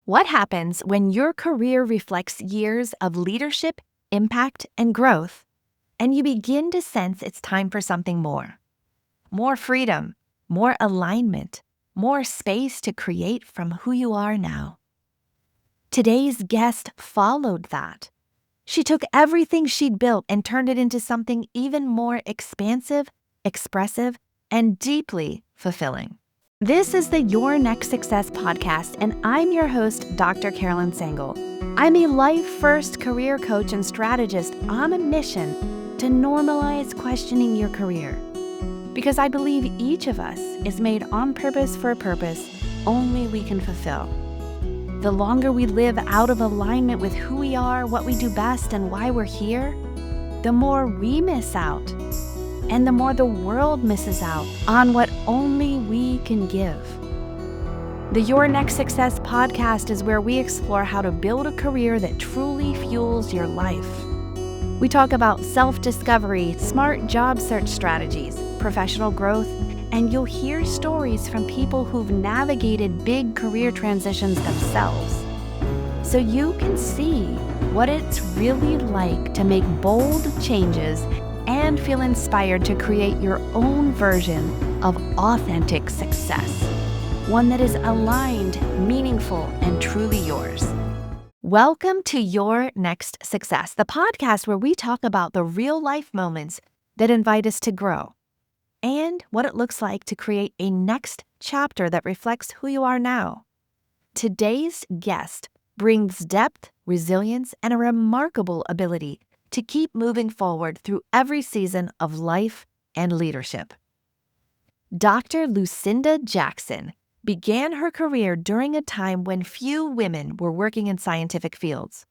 What happens when your career reflects years of leadership, impact, and growth, and you begin to sense it's time for something more? More freedom, more alignment, more space to create from who you are now. Today's guest followed that. She took everything she'd built and turned it into something even more expansive, expressive, and deeply fulfilling. This is the Your Next Success podcast, and I'm your host, Dr. Carolyn Sangle. I'm a life-first career coach and strategist on a mission to normalize questioning your career. Because I believe each of us is made on purpose for a purpose only we can fulfill. The longer we live out of alignment with who we are, what we do best, and why we're here, the more we miss out, and the more the world misses out on what only we can give. The Your Next Success podcast is where we explore how to build a career that truly fuels your life. We talk about self-discovery, smart job search strategies, professional growth, and you'll hear stories from people who've navigated big career transitions themselves. So you can see what it's really like to make bold changes and feel inspired to create your own version of authentic success, one that is aligned, meaningful, and truly yours. Welcome to Your Next Success, the podcast where we talk about the real-life moments that invite us to grow and what it looks like to create a next chapter that reflects who you are now. Today's guest brings depth, resilience, and a remarkable ability to keep moving forward through every season of life and leadership. Dr. Lucinda Jackson began her career during a time when few women were working in scientific fields.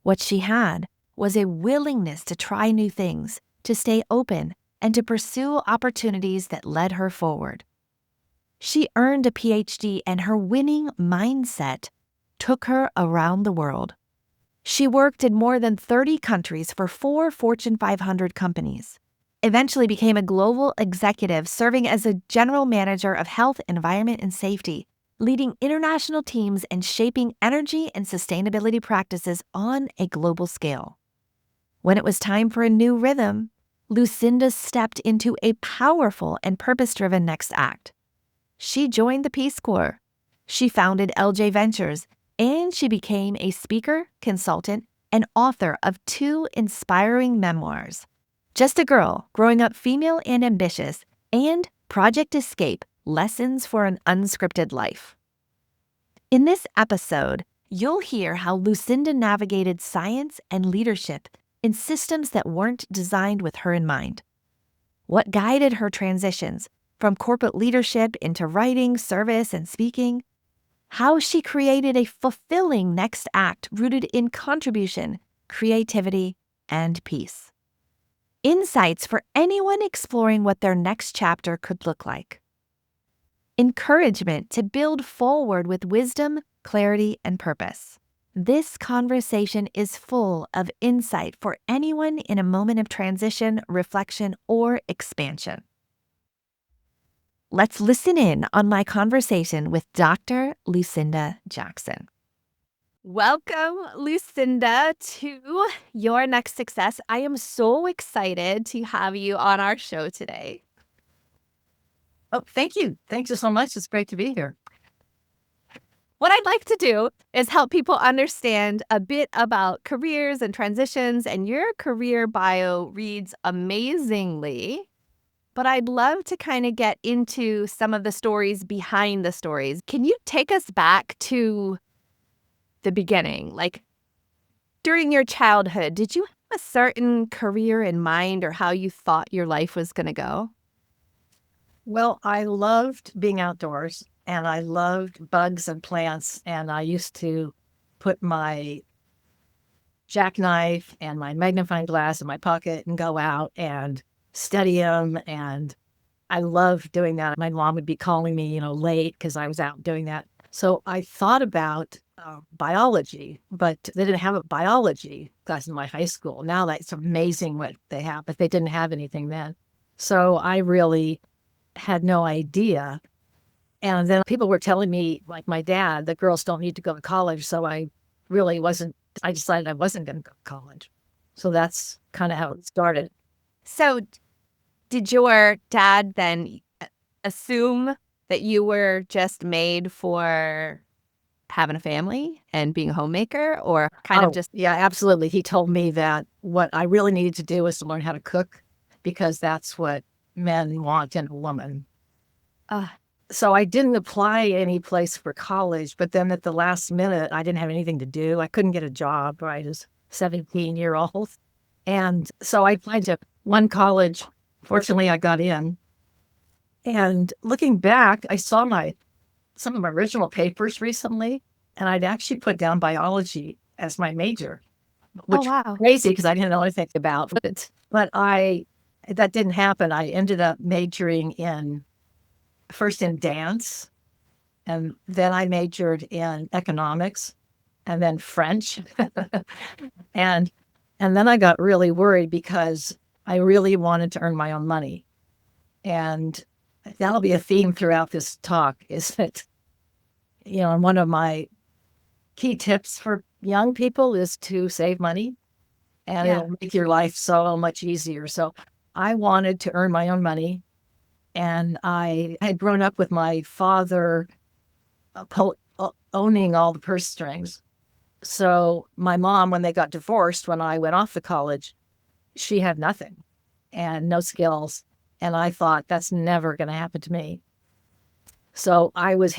What she had was a willingness to try new things, to stay open, and to pursue opportunities that led her forward. She earned a PhD, and her winning mindset took her around the world. She worked in more than 30 countries for 4 Fortune 500 companies, eventually became a global executive serving as a general manager of health, environment, and safety, leading international teams and shaping energy and sustainability practices on a global scale. When it was time for a new rhythm, Lucinda stepped into a powerful and purpose-driven next act. She joined the Peace Corps. She founded LJ Ventures, and she became a speaker, consultant, and author of 2 inspiring memoirs, Just a Girl, Growing Up Female and Ambitious, and Project Escape, Lessons for an Unscripted Life. In this episode, you'll hear how Lucinda navigated science and leadership in systems that weren't designed with her in mind. What guided her transitions from corporate leadership into writing, service, and speaking. How she created a fulfilling next act rooted in contribution, creativity, and peace. Insights for anyone exploring what their next chapter could look like. Encouragement to build forward with wisdom, clarity, and purpose. This conversation is full of insight for anyone in a moment of transition, reflection, or expansion. Let's listen in on my conversation with Dr. Lucinda Jackson. Welcome, Lucinda, to Your Next Success. I am so excited to have you on our show today. Oh, thank you. Thank you so much. It's great to be here. What I'd like to do is help people understand a bit about careers and transitions, and your career bio reads amazingly. But I'd love to kind of get into some of the stories behind the stories. Can you take us back to the beginning? Like, during your childhood, did you have a certain career in mind or how you thought your life was going to go? Well, I loved being outdoors and I loved bugs and plants. And I used to put my jackknife and my magnifying glass in my pocket and go out and study them. And I loved doing that. My mom would be calling me, late because I was out doing that. So I thought about biology, but they didn't have a biology class in my high school. Now that's amazing what they have, but they didn't have anything then. So I really had no idea And then people were telling me, like my dad, that girls don't need to go to college. So I really wasn't, I decided I wasn't going to go to college. So that's kind of how it started. So, did your dad then assume that you were just made for having a family and being a homemaker, or kind of Oh, just, yeah, absolutely. He told me that what I really needed to do was to learn how to cook because that's what men want in a woman. uh, So I didn't apply any place for college, but then at the last minute, I didn't have anything to do. I couldn't get a job, right, as 17-year-old. And so I applied to one college. Fortunately, I got in. And looking back, I saw some of my original papers recently, and I'd actually put down biology as my major, oh, which was wow. crazy because I didn't know anything about it. But that didn't happen. I ended up majoring first in dance, and then I majored in economics and then French. and and then I got really worried because I really wanted to earn my own money. And that'll be a theme throughout this talk is that, and one of my key tips for young people is to save money and Yeah. it'll make your life so much easier. So I wanted to earn my own money. And I had grown up with my father owning all the purse strings. So my mom, when they got divorced, when I went off to college, she had nothing and no skills. And I thought that's never going to happen to me. So I was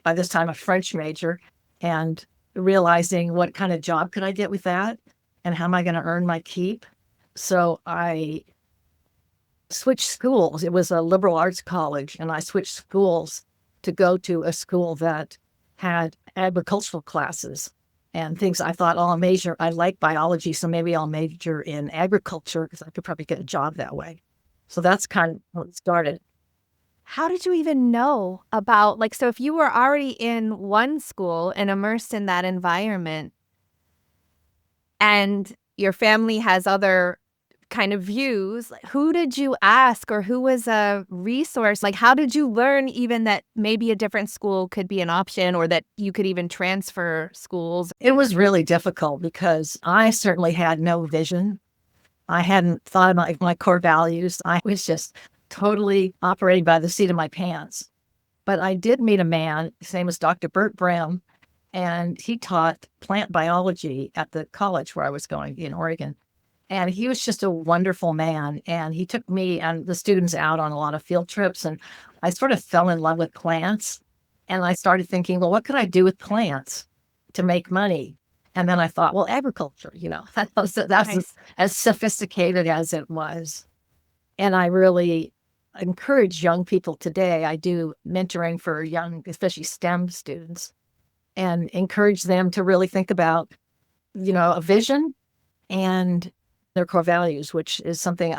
by this time a French major and realizing what kind of job could I get with that and how am I going to earn my keep. So I switched schools. It was a liberal arts college, and I switched schools to go to a school that had agricultural classes and things. I thought, I like biology, so maybe I'll major in agriculture because I could probably get a job that way. So that's kind of how it started. How did you even know about, like, so if you were already in one school and immersed in that environment and your family has other kind of views, like, who did you ask or who was a resource? Like, how did you learn even that maybe a different school could be an option or that you could even transfer schools? It was really difficult because I certainly had no vision. I hadn't thought about my core values. I was just totally operating by the seat of my pants. But I did meet a man, his name was Dr. Bert Brim, and he taught plant biology at the college where I was going in Oregon. And he was just a wonderful man. And he took me and the students out on a lot of field trips. And I sort of fell in love with plants. And I started thinking, well, what could I do with plants to make money? And then I thought, well, agriculture, that's Nice. as sophisticated as it was. And I really encourage young people today. I do mentoring for young, especially STEM students, and encourage them to really think about, a vision and their core values, which is something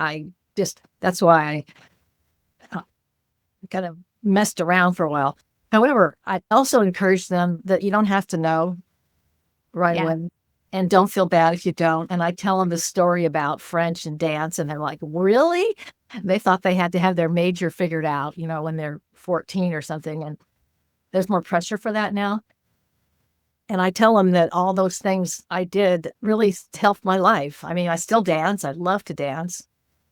that's why I kind of messed around for a while. However, I also encourage them that you don't have to know right Yeah. away and don't feel bad if you don't. And I tell them the story about French and dance, and they're like, really? They thought they had to have their major figured out, when they're 14 or something. And there's more pressure for that now. And I tell them that all those things I did really helped my life. I mean, I still dance. I love to dance.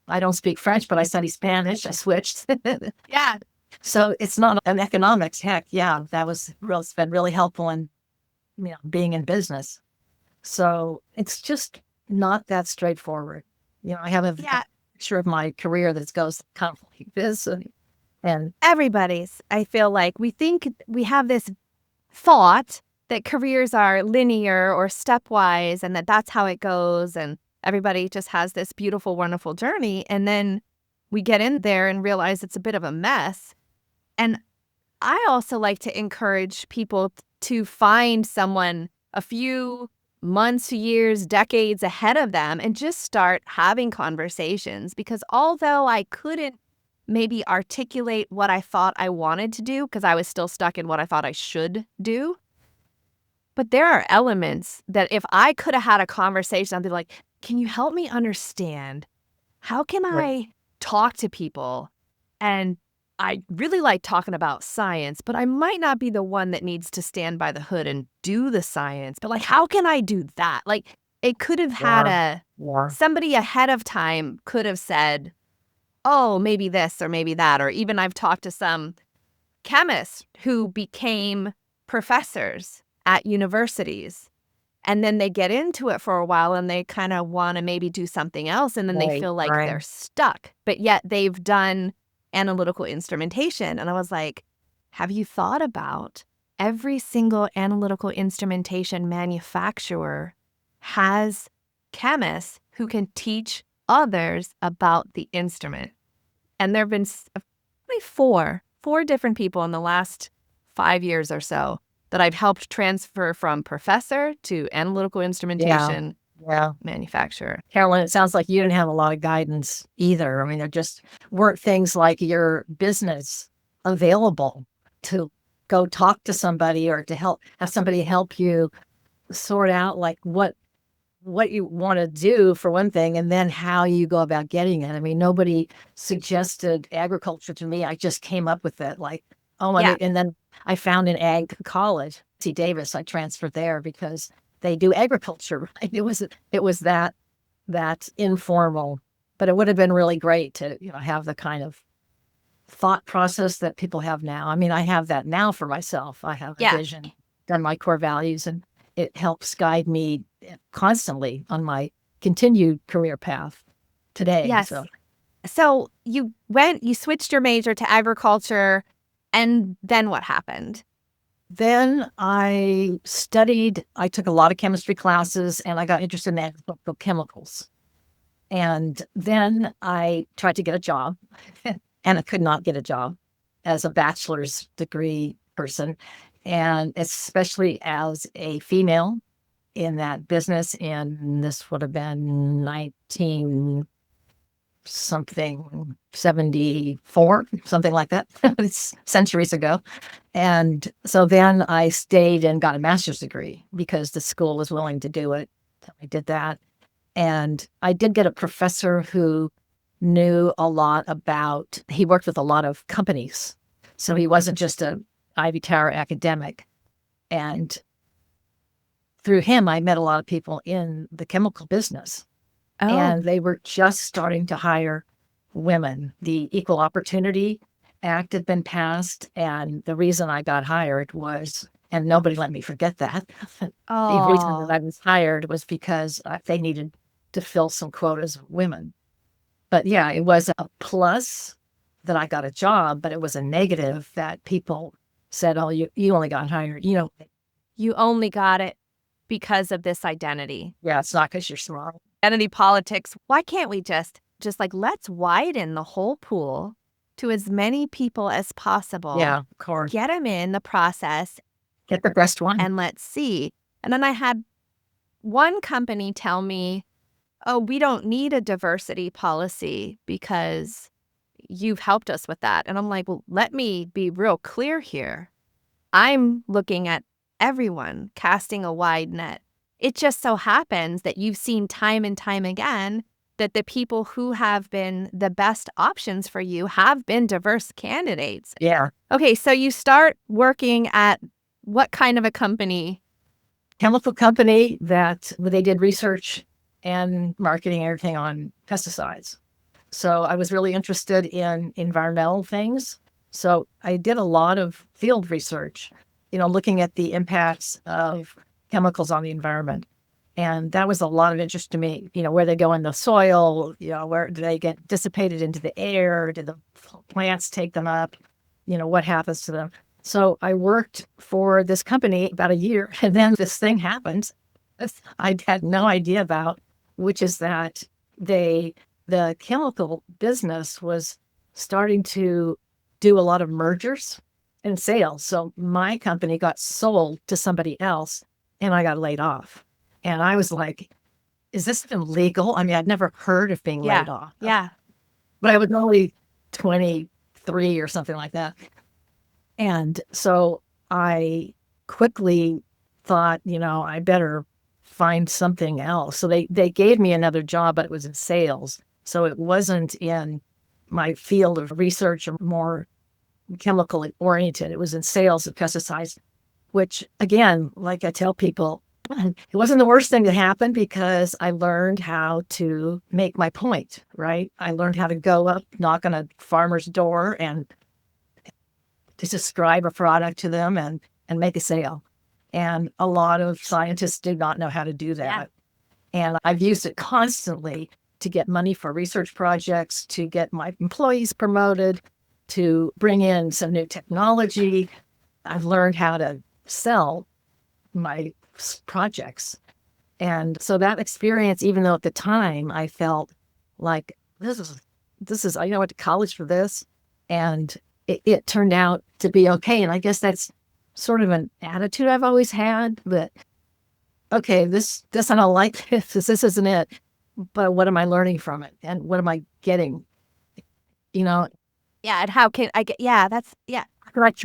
I don't speak French, but I study Spanish. I switched. Yeah. So it's not an economics. Heck, yeah, it's been really helpful in being in business. So it's just not that straightforward. I have a Yeah. picture of my career that goes kind of like this, and Everybody's, I feel like we think we have this thought that careers are linear or stepwise and that that's how it goes. And everybody just has this beautiful, wonderful journey. And then we get in there and realize it's a bit of a mess. And I also like to encourage people to find someone a few months, years, decades ahead of them and just start having conversations. Because although I couldn't maybe articulate what I thought I wanted to do because I was still stuck in what I thought I should do, but there are elements that if I could have had a conversation, I'd be like, can you help me understand? How can right. I talk to people and I really like talking about science, but I might not be the one that needs to stand by the hood and do the science. But like, how can I do that? Like, it could have had Or, or, somebody ahead of time could have said, oh, maybe this or maybe that. Or even I've talked to some chemists who became professors at universities. And then they get into it for a while and they kind of want to maybe do something else. And then they right, feel like right. they're stuck, but yet they've done analytical instrumentation. And I was like, have you thought about every single analytical instrumentation manufacturer has chemists who can teach others about the instrument? And there have been probably four different people in the last 5 years or so that I've helped transfer from professor to analytical Yeah, instrumentation yeah. manufacturer. Carolyn, it sounds like you didn't have a lot of guidance either. I mean, there just weren't things like your business available to go talk to somebody or to have somebody help you sort out like what you want to do for one thing, and then how you go about getting it. I mean, nobody suggested agriculture to me. I just came up with it. Like, oh, Yeah. and then I found an ag college, C. Davis. I transferred there because they do agriculture. Right? It was that informal, but it would have been really great to have the kind of thought process that people have now. I mean, I have that now for myself. I have a Yeah. vision, done my core values, and it helps guide me constantly on my continued career path today. Yes. So you switched your major to agriculture, and then what happened? Then I took a lot of chemistry classes and I got interested in agricultural chemicals. And then I tried to get a job and I could not get a job as a bachelor's degree person. And especially as a female in that business. And this would have been 19 something 74, something like that. It's centuries ago. And so then I stayed and got a master's degree because the school was willing to do it. So I did that. And I did get a professor who knew a lot about, he worked with a lot of companies. So he wasn't just a Ivy Tower academic. And through him, I met a lot of people in the chemical business. Oh, And they were just starting to hire women. The Equal Opportunity Act had been passed. And the reason I got hired was, and nobody let me forget that, the reason that I was hired was because they needed to fill some quotas of women. But yeah, it was a plus that I got a job, but it was a negative that people said, oh, you only got hired. you only got it because of this identity. Yeah, it's not because you're smart. Identity politics. Why can't we just like, let's widen the whole pool to as many people as possible? Yeah, of course. Get them in the process. Get the best one. And let's see. And then I had one company tell me, oh, we don't need a diversity policy because you've helped us with that. And I'm like, well, let me be real clear here. I'm looking at everyone, casting a wide net. It just so happens that you've seen time and time again that the people who have been the best options for you have been diverse candidates. Yeah. Okay, so you start working at what kind of a company? Chemical company that they did research and marketing, everything on pesticides. So I was really interested in environmental things. So I did a lot of field research, looking at the impacts of chemicals on the environment. And that was a lot of interest to me, where they go in the soil, where do they get dissipated into the air? Do the plants take them up? What happens to them? So I worked for this company about a year, and then this thing happened I had no idea about, which is that the chemical business was starting to do a lot of mergers and sales. So my company got sold to somebody else, and I got laid off. And I was like, is this even legal? I mean, I'd never heard of being laid off. Yeah. But I was only 23 or something like that. And so I quickly thought, I better find something else. So they gave me another job, but it was in sales. So it wasn't in my field of research or more chemical oriented. It was in sales of pesticides, which again, like I tell people, it wasn't the worst thing that happened because I learned how to make my point, right? I learned how to go up, knock on a farmer's door and to describe a product to them and make a sale. And a lot of scientists do not know how to do that. Yeah. And I've used it constantly to get money for research projects, to get my employees promoted, to bring in some new technology. I've learned how to sell my projects. And so that experience, even though at the time I felt like this is, I went to college for this, and it turned out to be okay. And I guess that's sort of an attitude I've always had, but okay, this I don't like this isn't it. But what am I learning from it? And what am I getting? Yeah, and how can I get, that's, because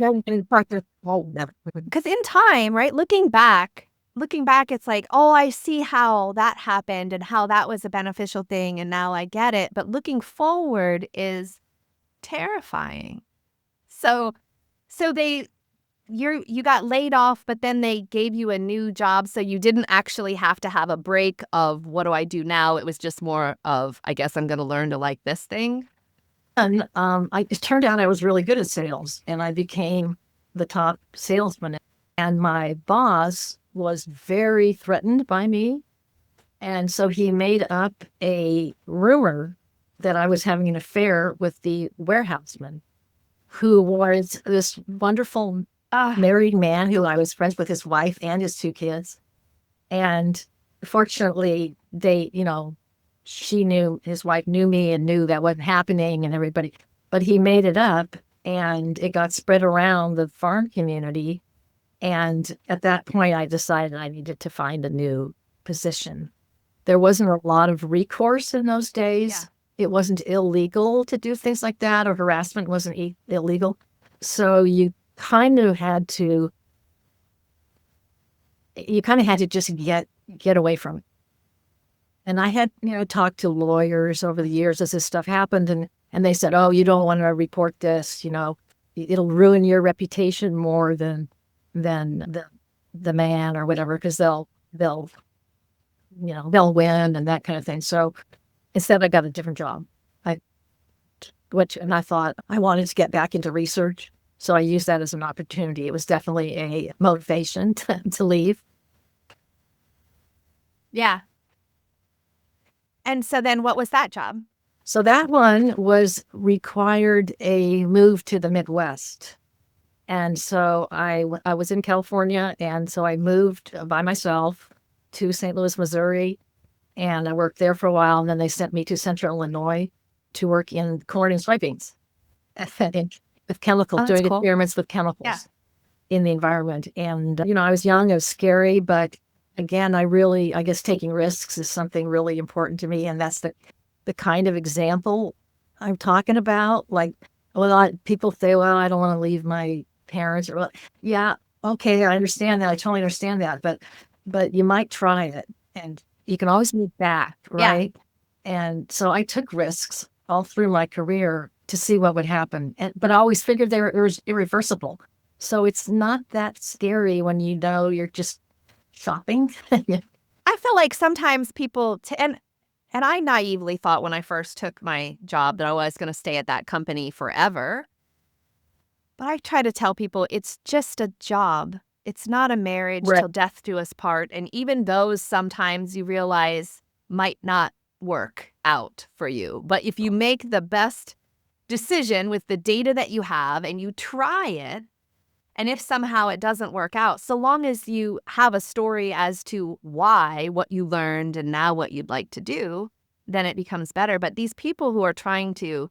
in time, right, looking back, it's like, oh, I see how that happened and how that was a beneficial thing, and now I get it. But looking forward is terrifying. So you got laid off, but then they gave you a new job, so you didn't actually have to have a break of what do I do now? It was just more of, I guess I'm going to learn to like this thing. And it turned out I was really good at sales, and I became the top salesman. And my boss was very threatened by me. And so he made up a rumor that I was having an affair with the warehouseman, who was this wonderful married man who I was friends with, his wife and his 2 kids. And fortunately, they, she knew, his wife knew me and knew that wasn't happening and everybody, but he made it up and it got spread around the farm community. And at that point, I decided I needed to find a new position. There wasn't a lot of recourse in those days. Yeah. It wasn't illegal to do things like that, or harassment wasn't illegal. So you kind of had to just get away from it. And I had, talked to lawyers over the years as this stuff happened, and they said, oh, you don't want to report this, it'll ruin your reputation more than the man or whatever, because they'll win and that kind of thing. So instead I got a different job. And I thought I wanted to get back into research. So I used that as an opportunity. It was definitely a motivation to leave. Yeah. And so then what was that job? So that one required a move to the Midwest. And so I was in California, and so I moved by myself to St. Louis, Missouri, and I worked there for a while, and then they sent me to Central Illinois to work in corn and soybeans with chemicals, doing experiments with chemicals in the environment. And, I was young, it was scary, but again, I guess taking risks is something really important to me, and that's the kind of example I'm talking about. Like, people say, well, I don't want to leave my parents, or yeah, okay, I understand that. I totally understand that. But you might try it, and you can always move back, right? Yeah. And so I took risks all through my career to see what would happen. But I always figured they were irreversible. So it's not that scary when you're just shopping. I feel like sometimes people, and I naively thought when I first took my job that I was going to stay at that company forever. But I try to tell people it's just a job. It's not a marriage till death do us part. And even those sometimes you realize might not work out for you. But if you make the best decision with the data that you have and you try it, and if somehow it doesn't work out, so long as you have a story as to why, what you learned, and now what you'd like to do, then it becomes better. But these people who are trying to,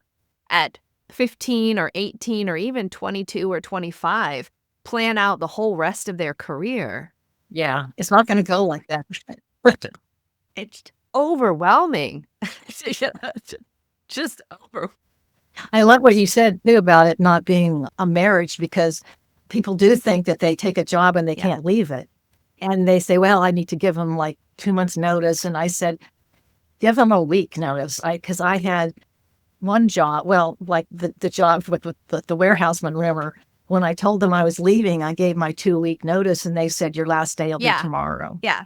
at 15 or 18 or even 22 or 25, plan out the whole rest of their career. Yeah, it's not going to go like that. It's overwhelming. Just over. I love what you said too about it not being a marriage, because people do think that they take a job and they can't leave it. And they say, well, I need to give them like 2 months notice. And I said, give them a week notice. Because I had one job, well, like the job with the warehouseman, remember, when I told them I was leaving, I gave my 2-week notice and they said, your last day will be Yeah. tomorrow. Yeah.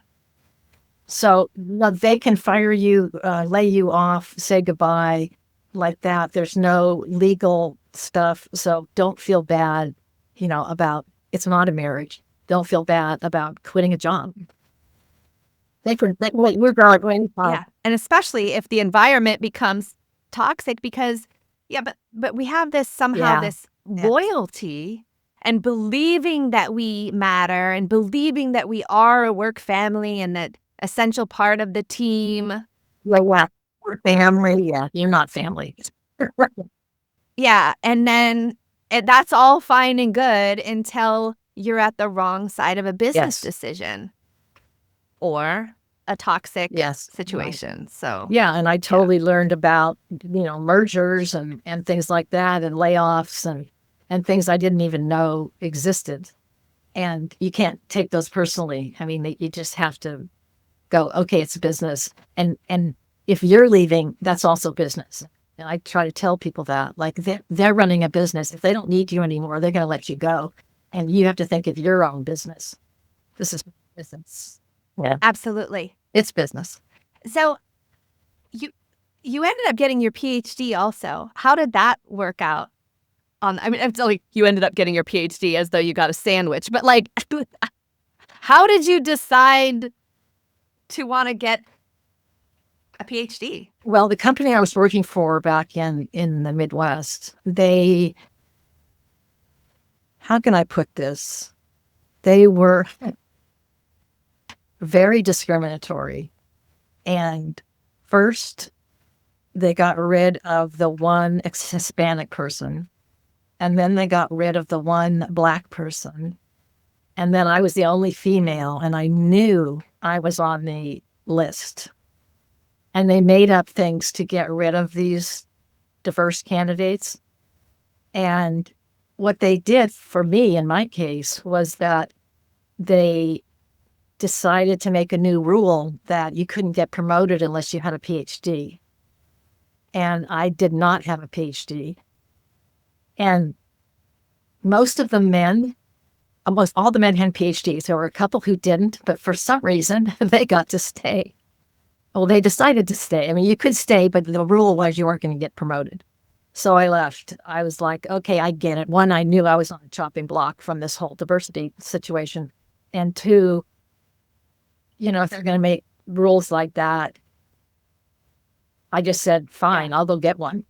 So they can fire you, lay you off, say goodbye like that. There's no legal stuff. So don't feel bad, about it's not a marriage. Don't feel bad about quitting a job. We're going. Yeah. And especially if the environment becomes toxic because, yeah, but we have this somehow, Yeah. this loyalty and believing that we matter and believing that we are a work family and that essential part of the team. We're family. Yeah, you're not family. Yeah. And then that's all fine and good until you're at the wrong side of a business decision or a toxic situation. Right. So yeah, and I totally learned about mergers and things like that and layoffs and things I didn't even know existed. And you can't take those personally. I mean, you just have to go, okay, it's business. And if you're leaving, that's also business. And I try to tell people that, like, they're running a business. If they don't need you anymore, they're going to let you go. And you have to think of your own business. This is business. Yeah, absolutely. it's business. So you ended up getting your PhD also. How did that work out? It's like you ended up getting your PhD as though you got a sandwich, but like, how did you decide to want to get a PhD? Well, the company I was working for back in the Midwest, how can I put this? They were very discriminatory. And first, they got rid of the one Hispanic person. And then they got rid of the one Black person. And then I was the only female, and I knew I was on the list. And they made up things to get rid of these diverse candidates. And what they did for me, in my case, was that they decided to make a new rule that you couldn't get promoted unless you had a PhD. And I did not have a PhD. And most all the men had PhDs. There were a couple who didn't, but for some reason, they got to stay. Well, they decided to stay. I mean, you could stay, but the rule was you weren't going to get promoted. So I left. I was like, okay, I get it. One, I knew I was on a chopping block from this whole diversity situation. And two, if they're going to make rules like that, I just said, fine, I'll go get one.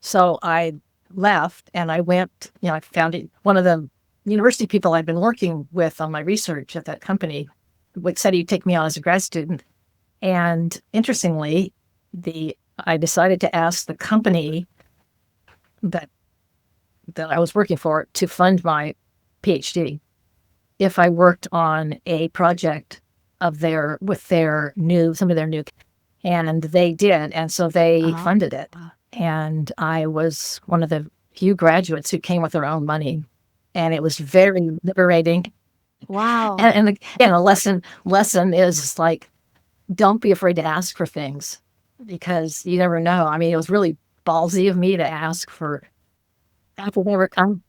So I left and I went, I found one of the university people I'd been working with on my research at that company said he'd take me on as a grad student. And interestingly, I decided to ask the company that I was working for to fund my PhD if I worked on a project with some of their new, and they did. And so they funded it. And I was one of the few graduates who came with their own money. And it was very liberating. Wow. And a lesson is like, don't be afraid to ask for things because you never know. I mean, it was really ballsy of me to ask for Apple never come.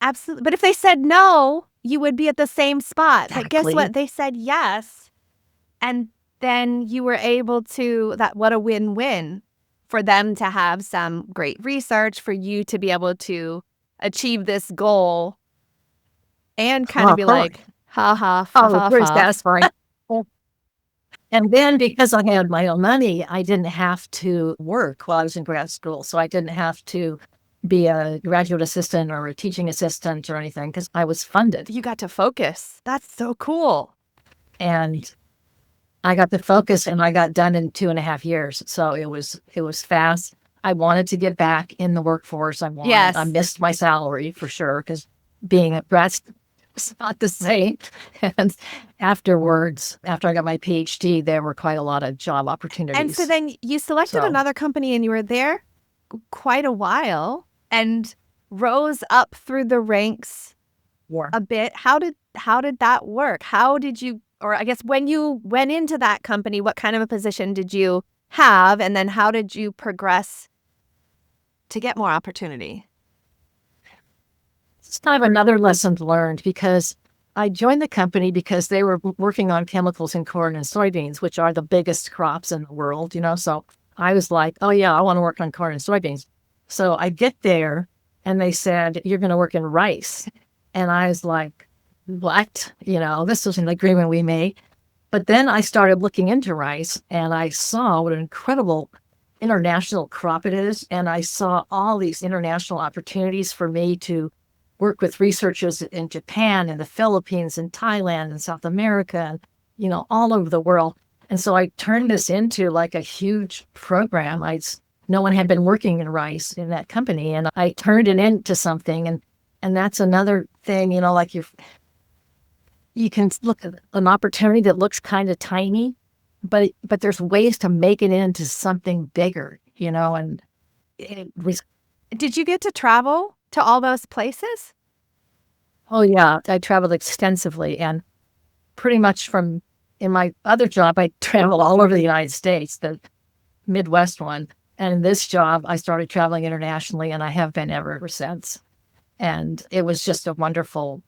Absolutely. But if they said no, you would be at the same spot. Exactly. But guess what? They said yes. And then you were able to, what a win-win for them to have some great research, for you to be able to achieve this goal and kind of be like, ha ha, satisfying. And then because I had my own money, I didn't have to work while I was in grad school. So I didn't have to be a graduate assistant or a teaching assistant or anything because I was funded. You got to focus. That's so cool. And I got to focus and I got done in 2.5 years. So it was fast. I wanted to get back in the workforce. I missed my salary for sure because being a grad student was not the same. And afterwards, after I got my PhD, there were quite a lot of job opportunities. And so then you selected another company and you were there quite a while and rose up through the ranks a bit. How did that work? How did you, or I guess when you went into that company, what kind of a position did you have, and then how did you progress to get more opportunity? It's kind of another lesson learned because I joined the company because they were working on chemicals in corn and soybeans, which are the biggest crops in the world, So I was like, oh, yeah, I want to work on corn and soybeans. So I get there and they said, you're going to work in rice. And I was like, what? This was an agreement we made. But then I started looking into rice and I saw what an incredible international crop it is. And I saw all these international opportunities for me to work with researchers in Japan and the Philippines and Thailand and South America and, all over the world. And so I turned this into like a huge program. No one had been working in rice in that company. And I turned it into something. And that's another thing, like you can look at an opportunity that looks kind of tiny, but there's ways to make it into something bigger, and Did you get to travel to all those places? oh yeah, I traveled extensively and pretty much in my other job, I traveled all over the United States, the Midwest one. And in this job, I started traveling internationally and I have been ever since. And it was just a wonderful,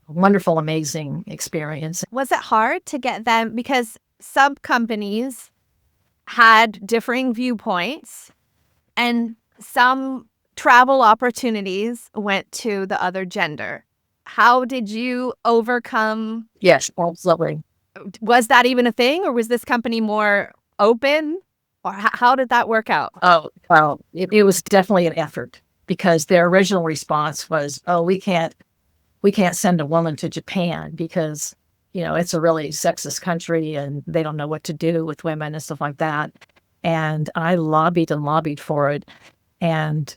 amazing experience. Was it hard to get them? Because some companies had differing viewpoints and some travel opportunities went to the other gender. How did you overcome? Yes, absolutely. Was that even a thing, or was this company more open? Or how did that work out? Oh, well, it was definitely an effort because their original response was, oh, we can't send a woman to Japan because, it's a really sexist country and they don't know what to do with women and stuff like that. And I lobbied and lobbied for it. And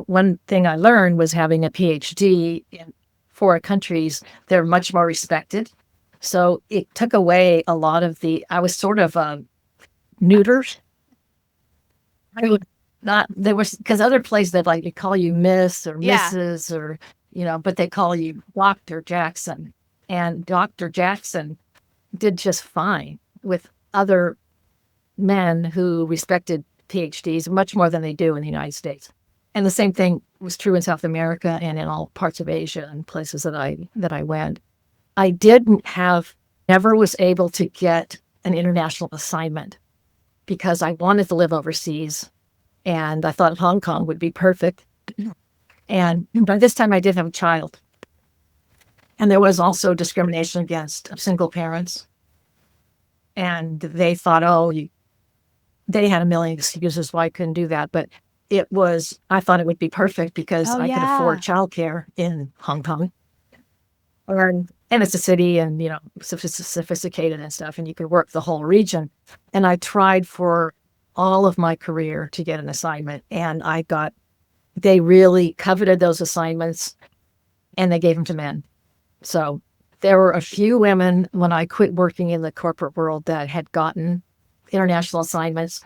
one thing I learned was having a PhD in foreign countries, they're much more respected. So it took away a lot of I was sort of neutered. Because other places they call you Miss or Mrs. or, but they call you Dr. Jackson. And Dr. Jackson did just fine with other men who respected PhDs much more than they do in the United States. And the same thing was true in South America and in all parts of Asia and places that I went. I never was able to get an international assignment because I wanted to live overseas. And I thought Hong Kong would be perfect. And by this time I did have a child. And there was also discrimination against single parents. And they thought, they had a million excuses why I couldn't do that. But I thought it would be perfect because I could afford childcare in Hong Kong. And it's a city and, sophisticated and stuff, and you could work the whole region. And I tried for all of my career to get an assignment, and they really coveted those assignments and they gave them to men. So there were a few women when I quit working in the corporate world that had gotten international assignments,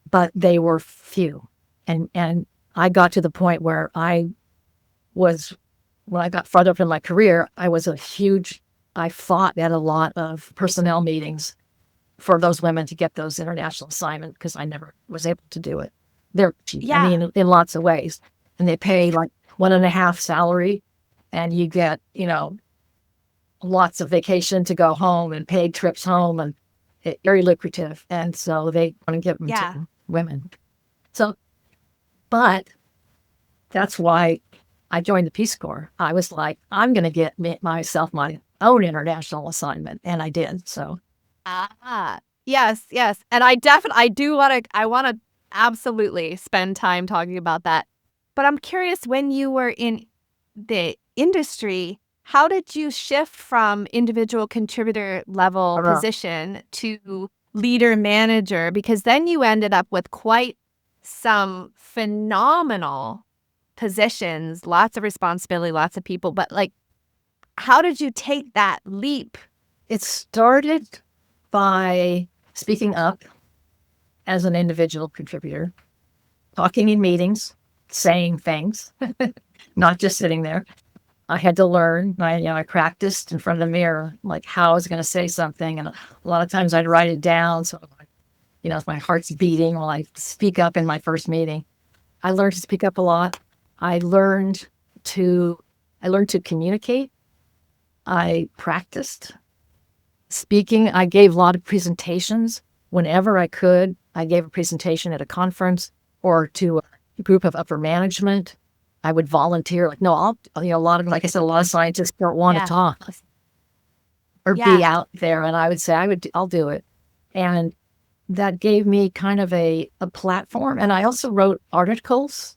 but they were few. And I got to the point where when I got farther up in my career, I fought at a lot of personnel meetings for those women to get those international assignments because I never was able to do it. They're cheap, in lots of ways. And they pay like 1.5 salary and you get, lots of vacation to go home and paid trips home and very lucrative. And so they want to give them to women. So, but that's why I joined the Peace Corps. I was like, I'm going to get myself my own international assignment. And I did. So. Yes. And I want to absolutely spend time talking about that. But I'm curious, when you were in the industry, how did you shift from individual contributor level position to leader manager? Because then you ended up with quite some phenomenal positions, lots of responsibility, lots of people. But how did you take that leap? It started by speaking up as an individual contributor, talking in meetings, saying things, not just sitting there. I had to learn. I practiced in front of the mirror, how I was going to say something. And a lot of times I'd write it down so my heart's beating while I speak up in my first meeting. I learned to speak up a lot. I learned to communicate. I practiced speaking. I gave a lot of presentations whenever I could. I gave a presentation at a conference or to a group of upper management. I would volunteer. Like, no, a lot of, like I said, a lot of scientists don't want to talk or be out there. And I would say, I'll do it. And that gave me kind of a platform. And I also wrote articles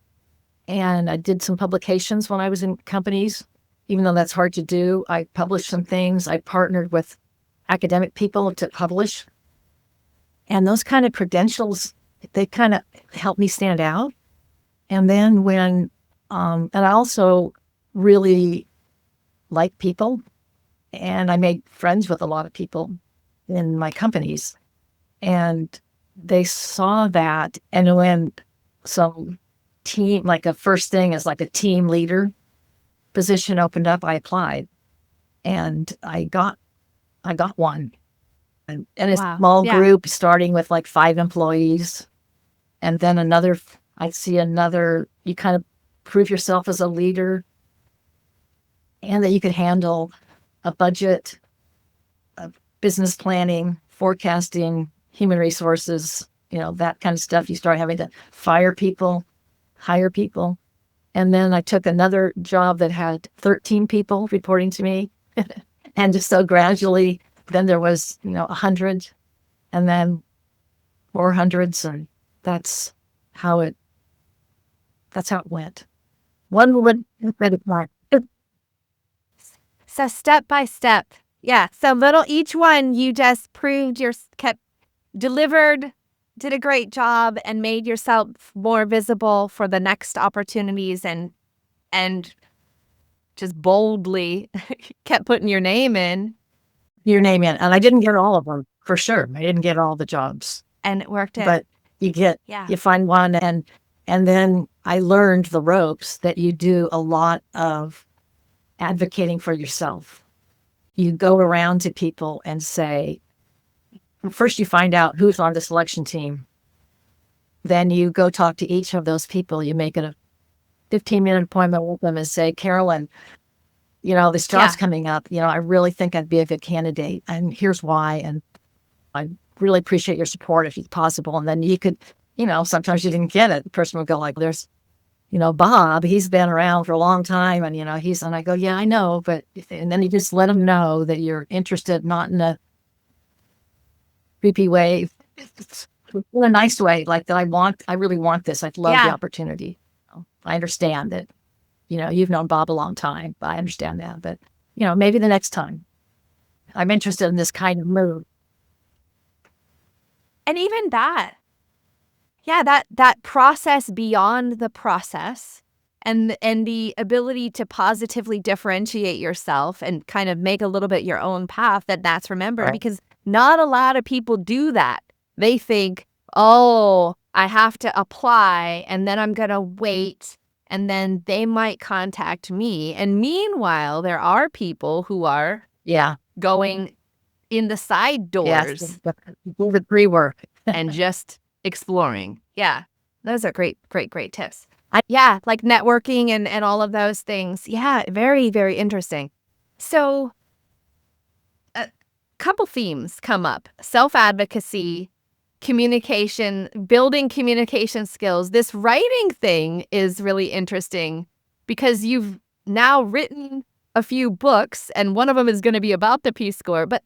and I did some publications when I was in companies, even though that's hard to do. I published some things. I partnered with academic people to publish. And those kind of credentials, they kind of helped me stand out. And then and I also really like people, and I made friends with a lot of people in my companies, and they saw that. And when some team, like a first thing is like a team leader position opened up, I applied, and I got one. And a small group starting with like 5 employees. And then you kind of prove yourself as a leader and that you could handle a budget, business planning, forecasting, human resources, that kind of stuff. You start having to fire people, hire people. And then I took another job that had 13 people reporting to me. And just so gradually, then there was, 100 and then 400. So that's how it went. One would at a time. So step by step. Yeah. So each one you just proved delivered, did a great job and made yourself more visible for the next opportunities and just boldly kept putting your name in. And I didn't get all of them, for sure. I didn't get all the jobs. And it worked out. But you find one, and then I learned the ropes that you do a lot of advocating for yourself. You go around to people and say, first you find out who's on the selection team. Then you go talk to each of those people. You make it a 15-minute appointment with them and say, Carolyn, this job's coming up. I really think I'd be a good candidate. And here's why. And I really appreciate your support if it's possible. And then you could, sometimes you didn't get it. The person would go like, there's, Bob, he's been around for a long time. And, and I go, yeah, I know. And then you just let them know that you're interested, not in a creepy way, in a nice way, like that I really want this. I'd love the opportunity. I understand that, you've known Bob a long time. I understand that. But, maybe the next time I'm interested in this kind of move. And even that, that process beyond the process and the ability to positively differentiate yourself and kind of make a little bit your own path, that's remembered. Right. Because not a lot of people do that. They think, oh, I have to apply and then I'm going to wait and then they might contact me. And meanwhile, there are people who are going in the side doors. The pre-work. And just exploring. Yeah. Those are great tips. Like networking and all of those things. Yeah. Very, very interesting. So a couple themes come up. Self-advocacy, communication, building communication skills. This writing thing is really interesting because you've now written a few books and one of them is going to be about the Peace Corps. But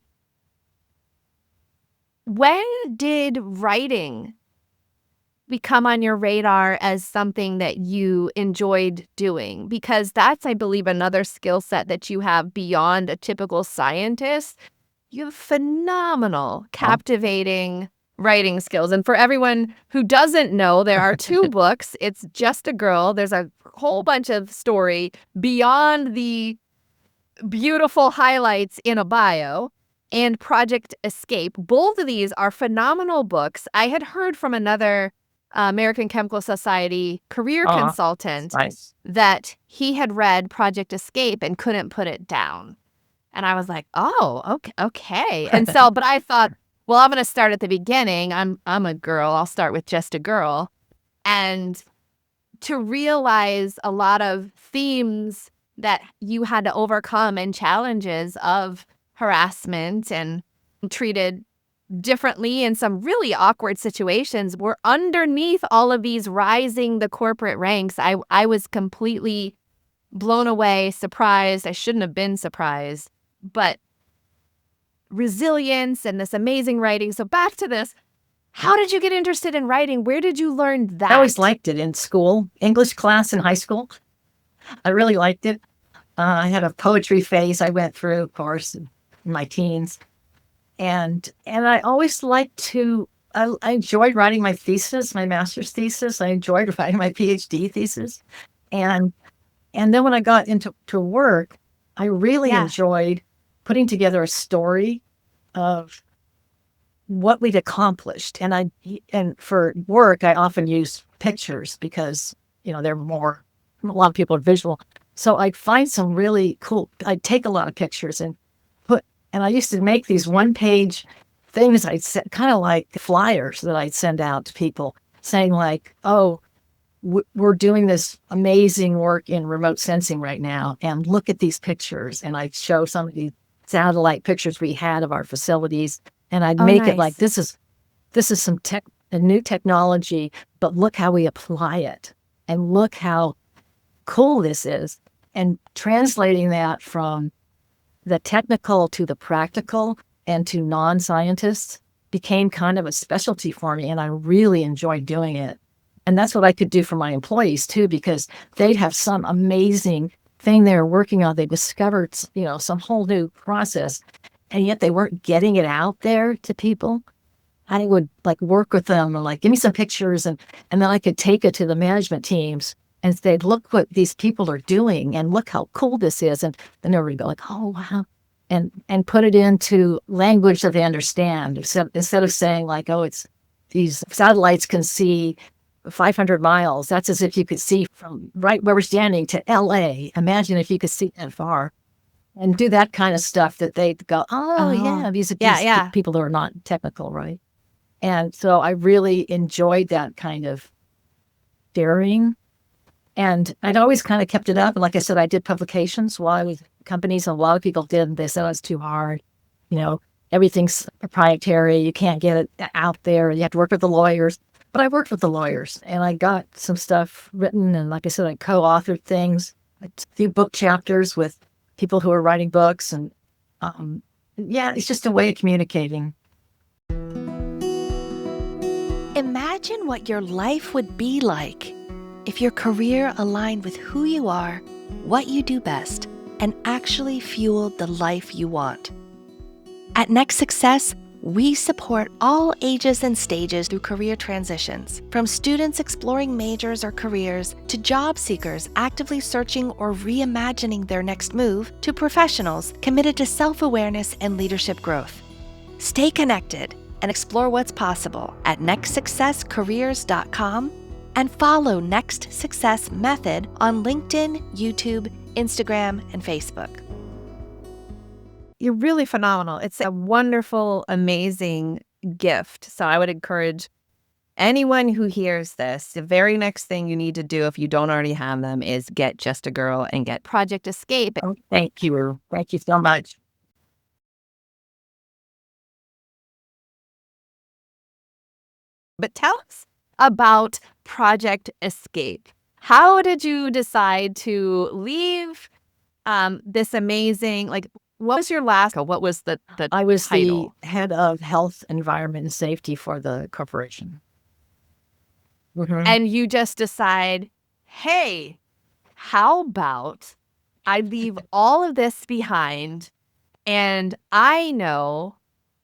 when did writing become on your radar as something that you enjoyed doing? Because that's, I believe, another skill set that you have beyond a typical scientist. You have phenomenal, captivating writing skills. And for everyone who doesn't know, there are 2 books. It's Just a Girl. There's a whole bunch of story beyond the beautiful highlights in a bio. And Project Escape. Both of these are phenomenal books. I had heard from another American Chemical Society career consultant that he had read Project Escape and couldn't put it down. And I was like, oh, okay. And so, but I thought, well, I'm going to start at the beginning. I'm a girl. I'll start with just a girl. And to realize a lot of themes that you had to overcome and challenges of harassment and treated differently in some really awkward situations were underneath all of these rising the corporate ranks. I was completely blown away, surprised. I shouldn't have been surprised, but resilience and this amazing writing. So back to this. How did you get interested in writing? Where did you learn that? I always liked it in school, English class in high school. I really liked it. I had a poetry phase I went through, of course, in my teens. And I always liked to, I enjoyed writing my thesis, my master's thesis. I enjoyed writing my PhD thesis. And then when I got into work, I really enjoyed putting together a story of what we'd accomplished. And for work, I often use pictures because, they're more, a lot of people are visual. So I'd find some really cool, I'd take a lot of pictures and I used to make these one-page things I'd set, kind of like flyers that I'd send out to people saying like, oh, we're doing this amazing work in remote sensing right now. And look at these pictures. And I'd show some of these satellite pictures we had of our facilities. And I'd make it like, this is some a new technology, but look how we apply it. And look how cool this is. And translating that from the technical to the practical and to non-scientists became kind of a specialty for me. And I really enjoyed doing it. And that's what I could do for my employees too, because they'd have some amazing thing they were working on. They discovered, some whole new process, and yet they weren't getting it out there to people. I would work with them and give me some pictures, and then I could take it to the management teams and say, look what these people are doing and look how cool this is. And then everybody would go like, oh, wow. And put it into language that they understand instead of saying like, oh, it's these satellites can see 500 miles. That's as if you could see from right where we're standing to LA. Imagine if you could see that far, and do that kind of stuff that they'd go, oh yeah, these people who are not technical, right? And so I really enjoyed that kind of sharing. And I'd always kind of kept it up. And like I said, I did publications while I was at companies, and a lot of people did. They said, oh, it's too hard. Everything's proprietary. You can't get it out there. You have to work with the lawyers. But I worked with the lawyers, and I got some stuff written. And like I said, I co-authored things, a few book chapters with people who are writing books. And it's just a way of communicating. Imagine what your life would be like if your career aligned with who you are, what you do best, and actually fueled the life you want. At Next Success, we support all ages and stages through career transitions, from students exploring majors or careers to job seekers actively searching or reimagining their next move to professionals committed to self-awareness and leadership growth. Stay connected and explore what's possible at nextsuccesscareers.com and follow Next Success Method on LinkedIn, YouTube, Instagram, and Facebook. You're really phenomenal. It's a wonderful, amazing gift. So I would encourage anyone who hears this, the very next thing you need to do if you don't already have them is get Just a Girl and get Project Escape. Oh, thank you. Thank you so much. But tell us about Project Escape. How did you decide to leave this amazing, what was your last, what was the I was title? The head of health, environment, and safety for the corporation. Mm-hmm. And you just decide, hey, how about I leave all of this behind, and I know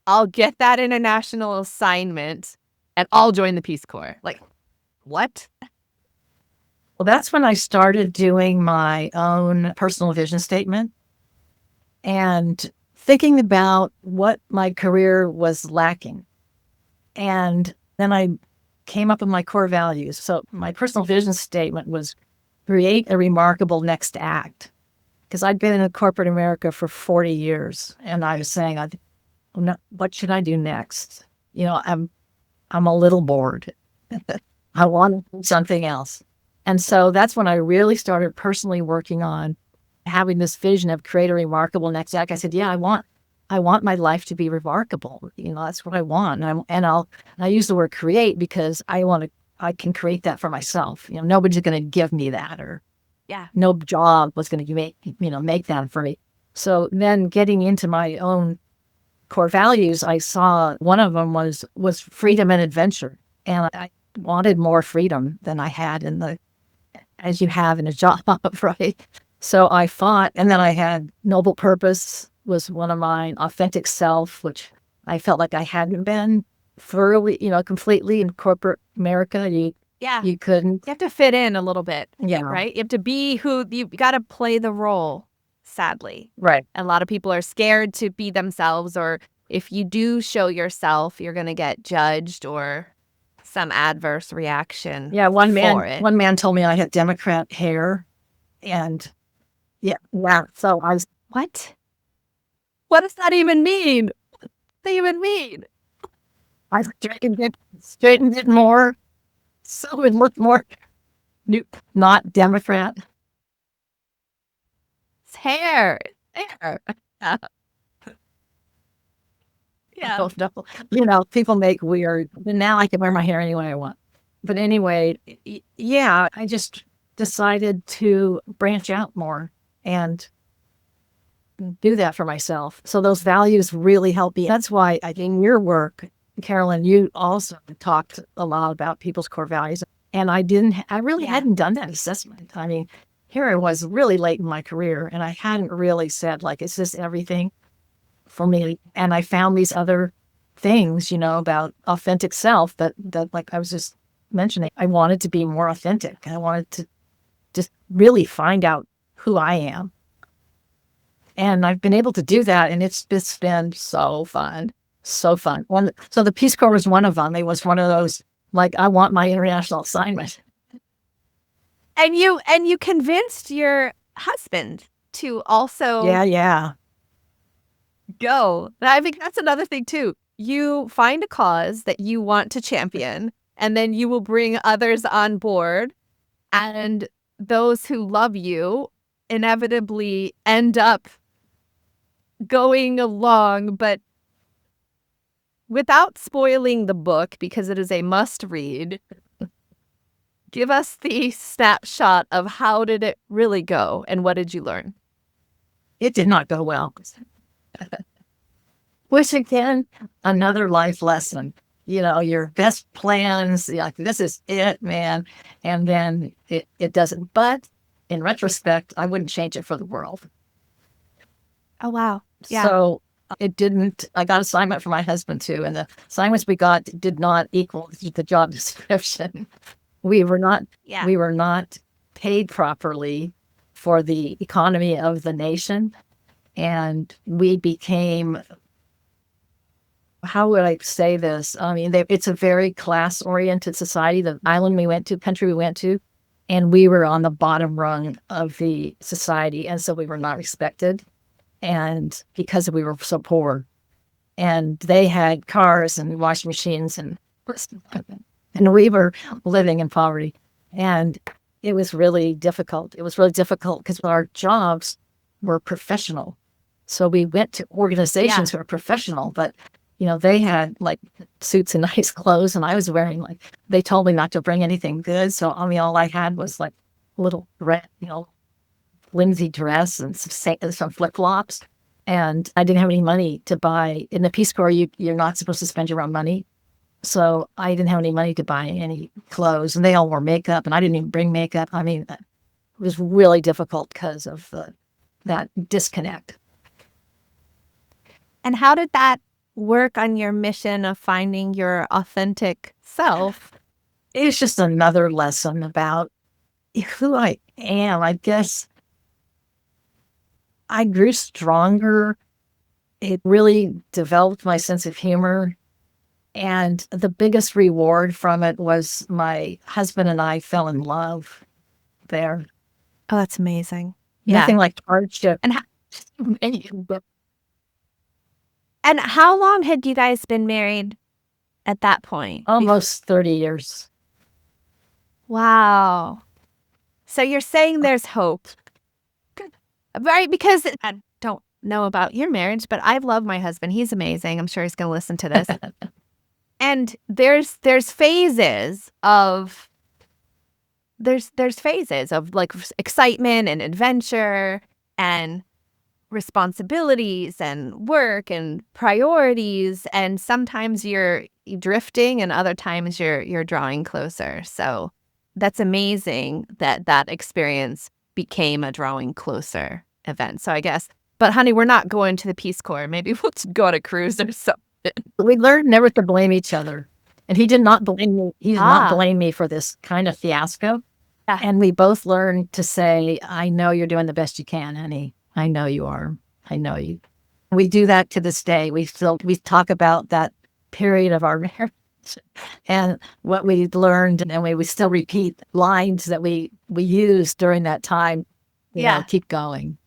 I'll get that international assignment and I'll join the Peace Corps. What? Well, that's when I started doing my own personal vision statement and thinking about what my career was lacking. And then I came up with my core values. So my personal vision statement was create a remarkable next act. Because I'd been in corporate America for 40 years. And I was saying, what should I do next? I'm a little bored. I want to do something else. And so that's when I really started personally working on having this vision of create a remarkable next act. I said, yeah, I want my life to be remarkable. That's what I want. And I use the word create because I can create that for myself. Nobody's going to give me that, or Yeah. no job was going to make that for me. So then getting into my own core values, I saw one of them was freedom and adventure. And I wanted more freedom than I had as you have in a job, right? So I fought, and then I had noble purpose was one of mine, authentic self, which I felt like I hadn't been thoroughly, completely in corporate America. Yeah. You couldn't. You have to fit in a little bit. Yeah. Right? You have to be who you got to play the role, sadly. Right. A lot of people are scared to be themselves, or if you do show yourself, you're going to get judged or some adverse reaction. Yeah. One it. man told me I had Democrat hair, and yeah. So I was, What? What does that even mean? What does that even mean? I straightened it more, so it looked more not Democrat. It's hair. Hair. Yeah. I don't know. People make weird, but now I can wear my hair any way I want. But anyway, yeah, I just decided to branch out more and do that for myself. So those values really help me. That's why in your work, Carolyn, you also talked a lot about people's core values. And I really hadn't done that assessment. I mean, here I was really late in my career, and I hadn't really said, like, is this everything for me? And I found these other things, about authentic self that like I was just mentioning. I wanted to be more authentic. I wanted to just really find out who I am. And I've been able to do that, and it's just been so fun. So fun. So the Peace Corps was one of them. It was one of those, like, I want my international assignment. And you convinced your husband to also go. I think that's another thing too. You find a cause that you want to champion, and then you will bring others on board, and those who love you inevitably end up going along, but without spoiling the book, because it is a must read, give us the snapshot of how did it really go and what did you learn? It did not go well. Which again, another life lesson. Your best plans, like, this is it, man. And then it doesn't. But in retrospect, I wouldn't change it for the world. Oh, wow. Yeah. So it didn't. I got assignment for my husband too, and the assignments we got did not equal the job description. We were not paid properly for the economy of the nation, and we became. How would I say this? I mean, it's a very class-oriented society. The country we went to, and we were on the bottom rung of the society, and so we were not respected. And because we were so poor, and they had cars and washing machines, and we were living in poverty, and it was really difficult. It was really difficult because our jobs were professional. So we went to organizations who were professional, but they had like suits and nice clothes, and I was wearing they told me not to bring anything good. So all I had was like a little red, flimsy dress and some flip-flops, and I didn't have any money to buy. In the Peace Corps, you're not supposed to spend your own money, so I didn't have any money to buy any clothes, and they all wore makeup, and I didn't even bring makeup. I mean, it was really difficult because of that disconnect. And how did that work on your mission of finding your authentic self? It's just another lesson about who I am. I guess I grew stronger. It really developed my sense of humor. And the biggest reward from it was my husband and I fell in love there. Oh, that's amazing. Nothing like hardship. And And how long had you guys been married at that point? Almost 30 years. Wow. So you're saying there's hope, right? Because I don't know about your marriage, but I love my husband. He's amazing. I'm sure he's going to listen to this. And there's phases of there's phases of like excitement and adventure and responsibilities and work and priorities, and sometimes you're drifting and other times you're drawing closer. So that's amazing that that experience became a drawing closer event. So I guess, but honey, we're not going to the Peace Corps. Maybe we'll just go on a cruise or something. We learned never to blame each other. And he did not blame me. He did not blame me for this kind of fiasco. Yeah. And we both learned to say, I know you're doing the best you can, honey. I know you are. I know you. We do that to this day. We talk about that period of our marriage and what we learned, and we still repeat lines that we used during that time. You know, keep going.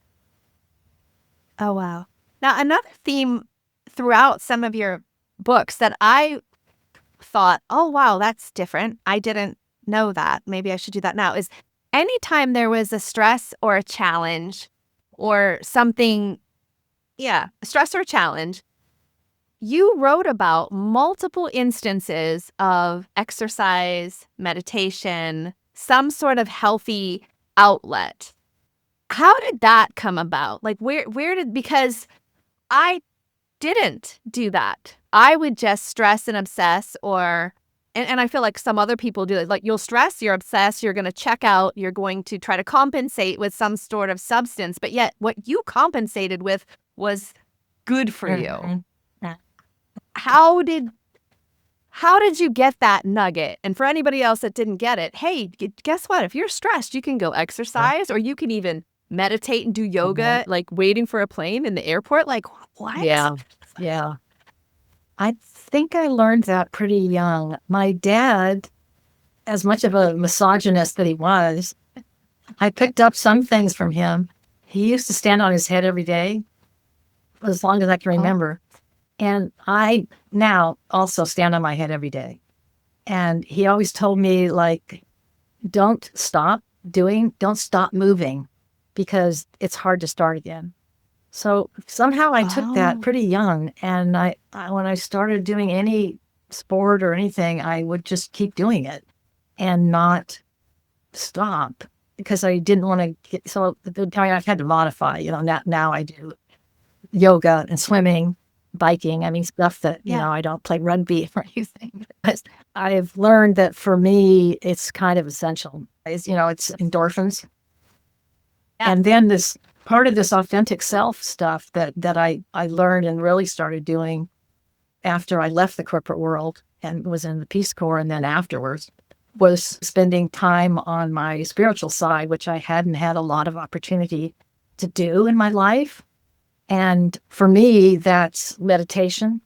Oh, wow. Now, another theme throughout some of your books that I thought, oh, wow, that's different. I didn't know that. Maybe I should do that now, is anytime there was a stress or a challenge or something, a stress or a challenge, you wrote about multiple instances of exercise, meditation, some sort of healthy outlet. How did that come about? Like because I didn't do that. I would just stress and obsess, and I feel like some other people do it. Like you'll stress, you're obsessed, you're going to check out, you're going to try to compensate with some sort of substance, but yet what you compensated with was good for you. How did you get that nugget? And for anybody else that didn't get it, hey, guess what? If you're stressed, you can go exercise, or you can even meditate and do yoga, like waiting for a plane in the airport. Like, what? Yeah. I think I learned that pretty young. My dad, as much of a misogynist that he was, I picked up some things from him. He used to stand on his head every day, as long as I can remember. And I now also stand on my head every day. And he always told me, like, don't stop moving, because it's hard to start again. So somehow I took that pretty young. And I when I started doing any sport or anything, I would just keep doing it and not stop, because I didn't want to get, so I've had to modify, now I do yoga and swimming, biking. I mean, stuff that, I don't play rugby or anything. But I've learned that for me, it's kind of essential. It's endorphins. Yeah. And then this part of this authentic self stuff that I learned and really started doing after I left the corporate world and was in the Peace Corps, and then afterwards, was spending time on my spiritual side, which I hadn't had a lot of opportunity to do in my life. And for me, that's meditation.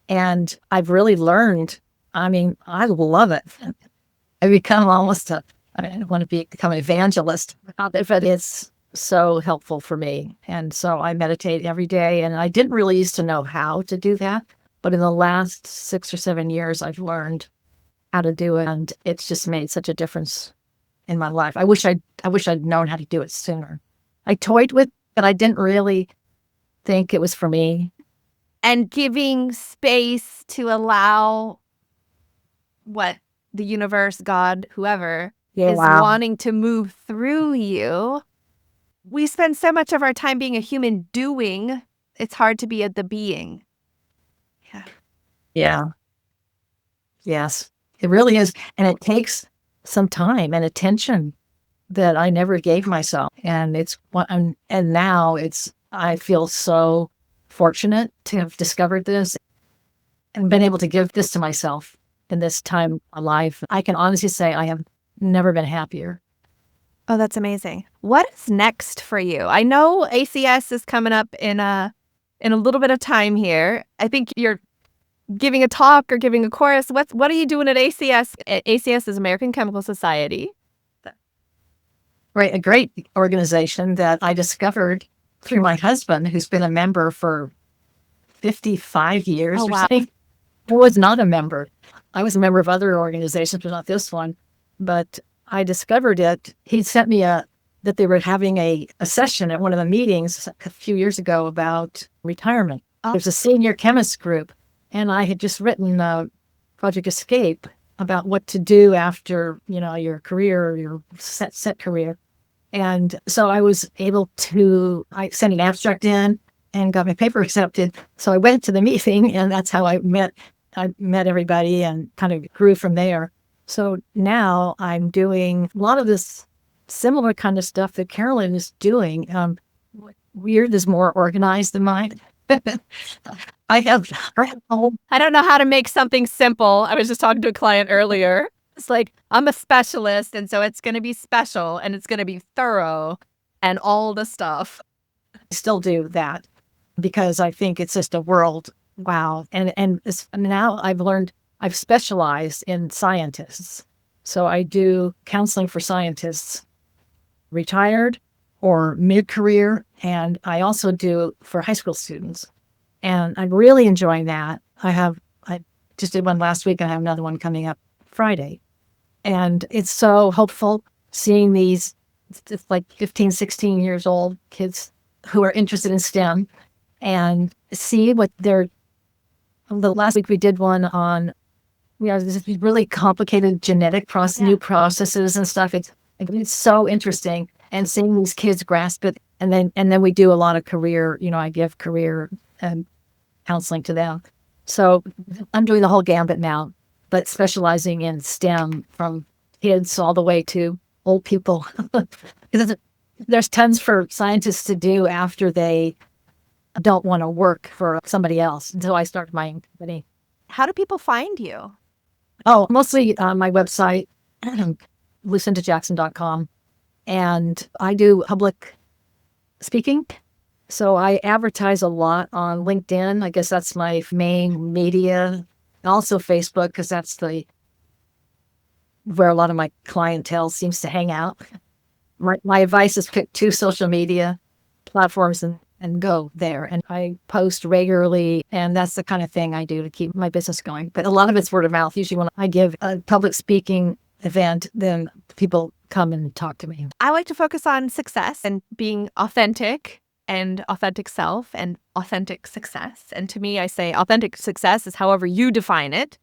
And I've really learned, I mean, I love it. I've become I don't want to become an evangelist, but it's so helpful for me. And so I meditate every day. And I didn't really used to know how to do that. But in the last 6 or 7 years, I've learned how to do it. And it's just made such a difference in my life. I wish I'd known how to do it sooner. I toyed with it, but I didn't really think it was for me. And giving space to allow what the universe, God, whoever is wanting to move through you. We spend so much of our time being a human doing, it's hard to be the being. Yeah. Yes, it really is. And it takes some time and attention that I never gave myself. And now I feel so fortunate to have discovered this and been able to give this to myself in this time of life. I can honestly say I have never been happier. Oh, that's amazing. What is next for you? I know ACS is coming up in a little bit of time here. I think you're giving a talk or giving a course. What are you doing at ACS? ACS is American Chemical Society. Right, a great organization that I discovered through my husband, who's been a member for 55 years Oh, or wow. something. I was not a member. I was a member of other organizations, but not this one. But I discovered it. He sent me that they were having a session at one of the meetings a few years ago about retirement. Oh. There's a senior chemist group, and I had just written Project Escape about what to do after, your career, or your set career. And so I was able to, I sent an abstract in and got my paper accepted. So I went to the meeting, and that's how I met everybody and kind of grew from there. So now I'm doing a lot of this similar kind of stuff that Carolyn is doing. Weird is more organized than mine. I have I don't know how to make something simple. I was just talking to a client earlier. It's like, I'm a specialist, and so it's going to be special, and it's going to be thorough, and all the stuff. still do that because I think it's just a world. Wow. And now I've specialized in scientists. So I do counseling for scientists, retired or mid-career, and I also do for high school students. And I'm really enjoying that. I just did one last week, and I have another one coming up Friday. And it's so hopeful seeing these like 15, 16 years old kids who are interested in STEM and see what they're. The last week we did one on, this really complicated genetic new processes and stuff. It's so interesting, and seeing these kids grasp it, and then we do a lot of career. I give career counseling to them. So I'm doing the whole gambit now, but specializing in STEM from kids all the way to old people. There's tons for scientists to do after they don't want to work for somebody else. And so I started my own company. How do people find you? Oh, mostly on my website, lucindajackson.com. And I do public speaking. So I advertise a lot on LinkedIn. I guess that's my main media. Also Facebook, because that's where a lot of my clientele seems to hang out. My advice is pick 2 social media platforms and go there. And I post regularly, and that's the kind of thing I do to keep my business going. But a lot of it's word of mouth. Usually when I give a public speaking event, then people come and talk to me. I like to focus on success and being authentic and authentic self and authentic success. And to me, I say authentic success is however you define it.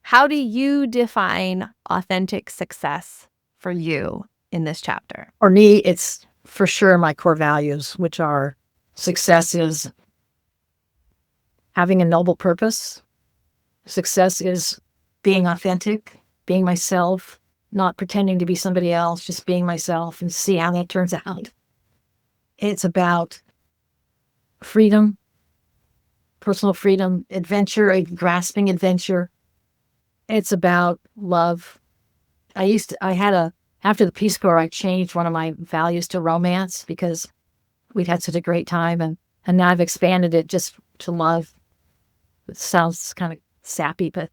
How do you define authentic success for you in this chapter? For me, it's for sure my core values, which are success is having a noble purpose. Success is being authentic, being myself, not pretending to be somebody else, just being myself and see how that turns out. It's about freedom, personal freedom, adventure, grasping adventure. It's about love. After the Peace Corps, I changed one of my values to romance because we'd had such a great time, and now I've expanded it just to love. It sounds kind of sappy, but.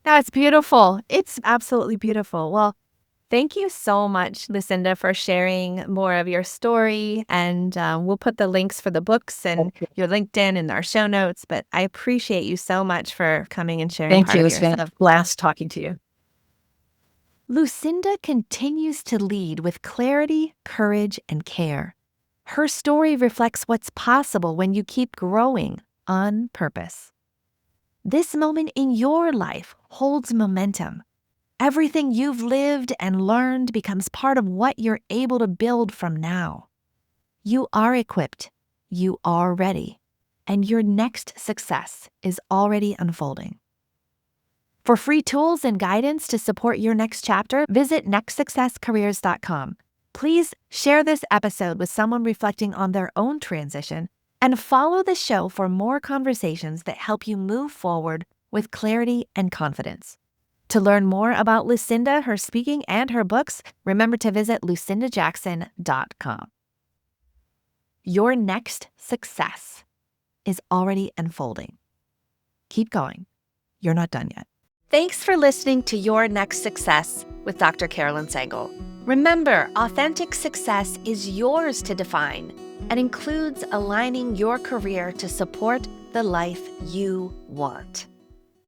No, it's beautiful. It's absolutely beautiful. Well, thank you so much, Lucinda, for sharing more of your story. And we'll put the links for the books and your LinkedIn in our show notes. But I appreciate you so much for coming and sharing. Thank you. It's been a blast talking to you. Lucinda continues to lead with clarity, courage, and care. Her story reflects what's possible when you keep growing on purpose. This moment in your life holds momentum. Everything you've lived and learned becomes part of what you're able to build from now. You are equipped, you are ready, and your next success is already unfolding. For free tools and guidance to support your next chapter, visit nextsuccesscareers.com. Please share this episode with someone reflecting on their own transition, and follow the show for more conversations that help you move forward with clarity and confidence. To learn more about Lucinda, her speaking, and her books, remember to visit lucindajackson.com. Your next success is already unfolding. Keep going. You're not done yet. Thanks for listening to Your Next Success with Dr. Carolyn Sengel. Remember, authentic success is yours to define. and includes aligning your career to support the life you want.